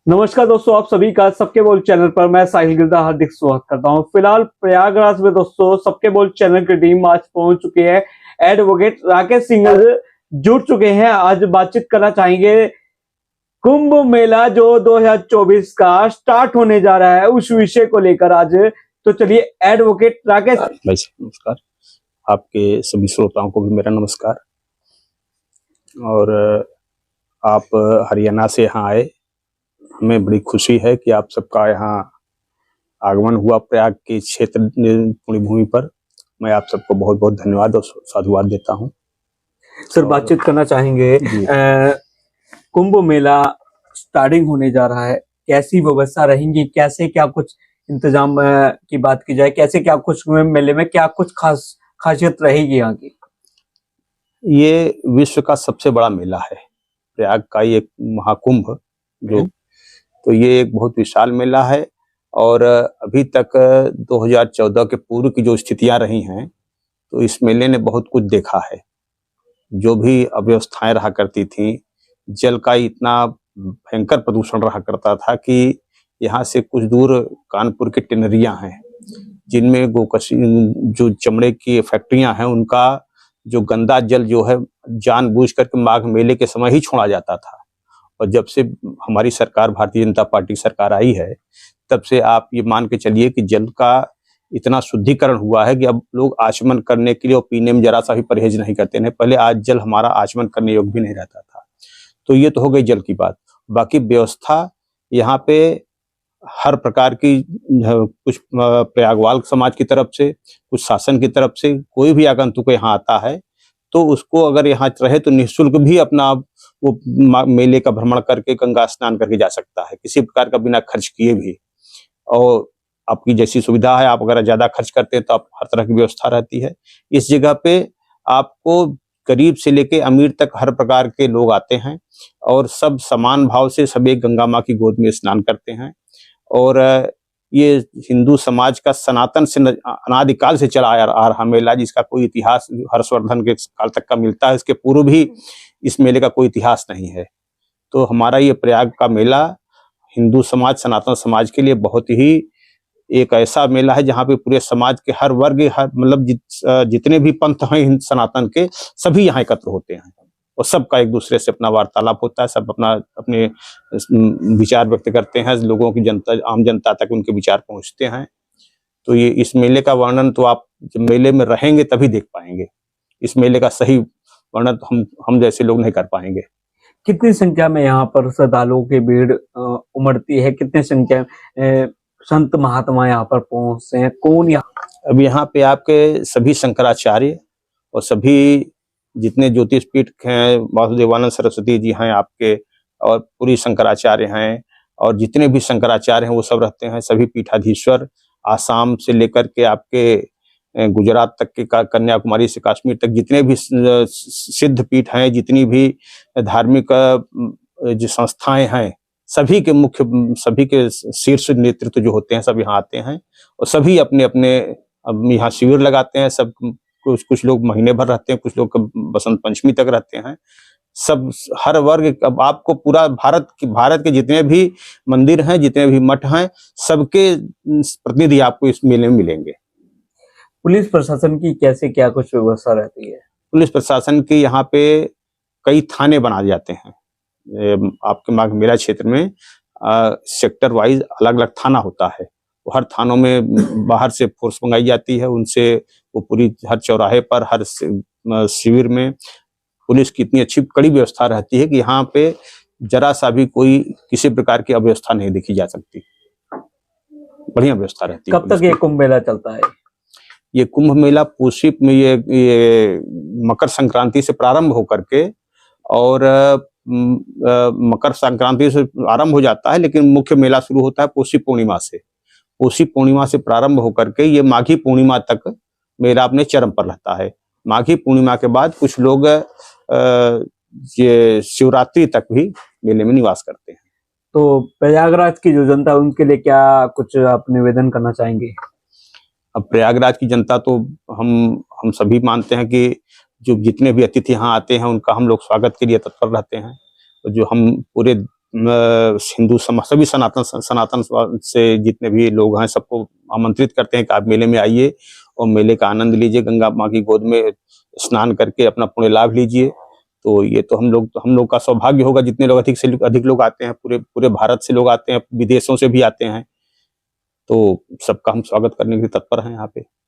नमस्कार दोस्तों, आप सभी का सबके बोल चैनल पर मैं साहिल गिरदा हार्दिक स्वागत करता हूं। फिलहाल प्रयागराज में दोस्तों सबके बोल चैनल की टीम आज पहुंच चुकी है। एडवोकेट राकेश सिंह जुड़ चुके हैं। आज बातचीत करना चाहेंगे कुंभ मेला जो 2024 का स्टार्ट होने जा रहा है उस विषय को लेकर आज। तो चलिए एडवोकेट राकेश। भाई साहब नमस्कार। आपके सभी श्रोताओं को भी मेरा नमस्कार। और आप हरियाणा से यहाँ आए, हमें बड़ी खुशी है कि आप सबका यहाँ आगमन हुआ प्रयाग के क्षेत्र पुण्य भूमि पर। मैं आप सबको बहुत बहुत धन्यवाद और साधुवाद देता हूँ। सर बातचीत करना चाहेंगे, कुंभ मेला स्टार्टिंग होने जा रहा है, कैसी व्यवस्था रहेंगी, कैसे क्या कुछ इंतजाम की बात की जाए, कैसे क्या कुछ मेले में क्या कुछ खासियत रहेगी यहाँ की? ये विश्व का सबसे बड़ा मेला है, प्रयाग का ये महाकुंभ जो, तो ये एक बहुत विशाल मेला है। और अभी तक 2014 के पूर्व की जो स्थितियां रही हैं, तो इस मेले ने बहुत कुछ देखा है। जो भी अव्यवस्थाएं रहा करती थी, जल का इतना भयंकर प्रदूषण रहा करता था कि यहाँ से कुछ दूर कानपुर के टिनरियां हैं जिनमें गोकशी जो चमड़े की फैक्ट्रियां हैं, उनका जो गंदा जल जो है जानबूझ करके माघ मेले के समय ही छोड़ा जाता था। और जब से हमारी सरकार, भारतीय जनता पार्टी सरकार आई है, तब से आप ये मान के चलिए कि जल का इतना शुद्धिकरण हुआ है कि अब लोग आचमन करने के लिए और पीने में जरा सा भी परहेज नहीं करते हैं। पहले आज जल हमारा आचमन करने योग्य भी नहीं रहता था। तो ये तो हो गई जल की बात। बाकी व्यवस्था यहाँ पे हर प्रकार की, कुछ प्रयागवाल समाज की तरफ से, कुछ शासन की तरफ से, कोई भी आगंतुक यहाँ आता है तो उसको अगर यहाँ रहे तो निःशुल्क भी अपना वो मेले का भ्रमण करके गंगा स्नान करके जा सकता है, किसी प्रकार का बिना खर्च किए भी। और आपकी जैसी सुविधा है, आप अगर ज्यादा खर्च करते हैं तो आप हर तरह की व्यवस्था रहती है। इस जगह पे आपको गरीब से लेके अमीर तक हर प्रकार के लोग आते हैं और सब समान भाव से सब एक गंगा माँ की गोद में स्नान करते हैं। और ये हिंदू समाज का सनातन से अनादिकाल से चला आ रहा मेला, जिसका कोई इतिहास हर्षवर्धन के काल तक का मिलता है, इसके पूर्व भी इस मेले का कोई इतिहास नहीं है। तो हमारा ये प्रयाग का मेला हिंदू समाज, सनातन समाज के लिए बहुत ही एक ऐसा मेला है जहाँ पे पूरे समाज के हर वर्ग, हर मतलब जितने भी पंथ हैं सनातन के, सभी यहाँ एकत्र होते हैं और सबका एक दूसरे से अपना वार्तालाप होता है। सब अपना अपने विचार व्यक्त करते हैं, लोगों की जनता, आम जनता तक उनके विचार पहुंचते हैं। तो ये इस मेले का वर्णन तो आप जब मेले में रहेंगे तभी देख पाएंगे। इस मेले का सही वर्णन तो हम जैसे लोग नहीं कर पाएंगे। कितनी संख्या में यहाँ पर श्रद्धालुओं की भीड़ उमड़ती है? कितने संख्या संत महात्मा यहाँ पर पहुंचते हैं? कौन यहाँ? अब यहाँ पे आपके सभी शंकराचार्य और सभी जितने ज्योतिष पीठ हैं, वासुदेवानंद सरस्वती जी हैं आपके, और पूरी शंकराचार्य हैं, और जितने भी शंकराचार्य हैं वो सब रहते हैं। सभी पीठाधीश्वर आसाम से लेकर के आपके गुजरात तक के, कन्याकुमारी से कश्मीर तक जितने भी सिद्ध पीठ हैं, जितनी भी धार्मिक जो संस्थाएं हैं, सभी के शीर्ष नेतृत्व जो होते हैं सब यहाँ आते हैं और सभी अपने अपने यहाँ शिविर लगाते हैं। सब कुछ लोग महीने भर रहते हैं, कुछ लोग बसंत पंचमी तक रहते हैं। सब हर वर्ग, अब आपको पूरा भारत के जितने भी मंदिर हैं, जितने भी मठ हैं, सबके प्रतिनिधि आपको इस मेले में मिलेंगे। पुलिस प्रशासन की कैसे क्या कुछ व्यवस्था रहती है? पुलिस प्रशासन के यहाँ पे कई थाने बनाए जाते हैं। आपके माघ मेला क्षेत्र में सेक्टर वाइज अलग अलग थाना होता है। तो हर थानों में बाहर से फोर्स मंगाई जाती है, उनसे वो पूरी हर चौराहे पर, हर शिविर में पुलिस की इतनी अच्छी कड़ी व्यवस्था रहती है कि यहाँ पे जरा सा भी कोई किसी प्रकार की अव्यवस्था नहीं देखी जा सकती। बढ़िया व्यवस्था रहती है। कब तक ये कुंभ मेला चलता है? ये कुंभ मेला पूर्व में ये मकर संक्रांति से प्रारंभ होकर के, और मकर संक्रांति से आरंभ हो जाता है, लेकिन मुख्य मेला शुरू होता है पौषी पूर्णिमा से। पौषी पूर्णिमा से प्रारंभ होकर के ये माघी पूर्णिमा तक मेला अपने चरम पर रहता है। माघी पूर्णिमा के बाद कुछ लोग ये शिवरात्रि तक भी मेले में निवास करते हैं। तो प्रयागराज की जो जनता, उनके लिए क्या कुछ आप निवेदन करना चाहेंगे? अब प्रयागराज की जनता तो हम सभी मानते हैं कि जो जितने भी अतिथि यहाँ आते हैं उनका हम लोग स्वागत के लिए तत्पर रहते हैं। जो हम पूरे हिंदू समाज सभी सनातन से जितने भी लोग हैं सबको आमंत्रित करते हैं कि आप मेले में आइए और मेले का आनंद लीजिए, गंगा माँ की गोद में स्नान करके अपना पुण्य लाभ लीजिए। तो ये तो हम लोग का सौभाग्य होगा, जितने लोग अधिक से अधिक लोग आते हैं, पूरे पूरे भारत से लोग आते हैं, विदेशों से भी आते हैं। तो सबका हम स्वागत करने के लिए तत्पर हैं यहाँ पे।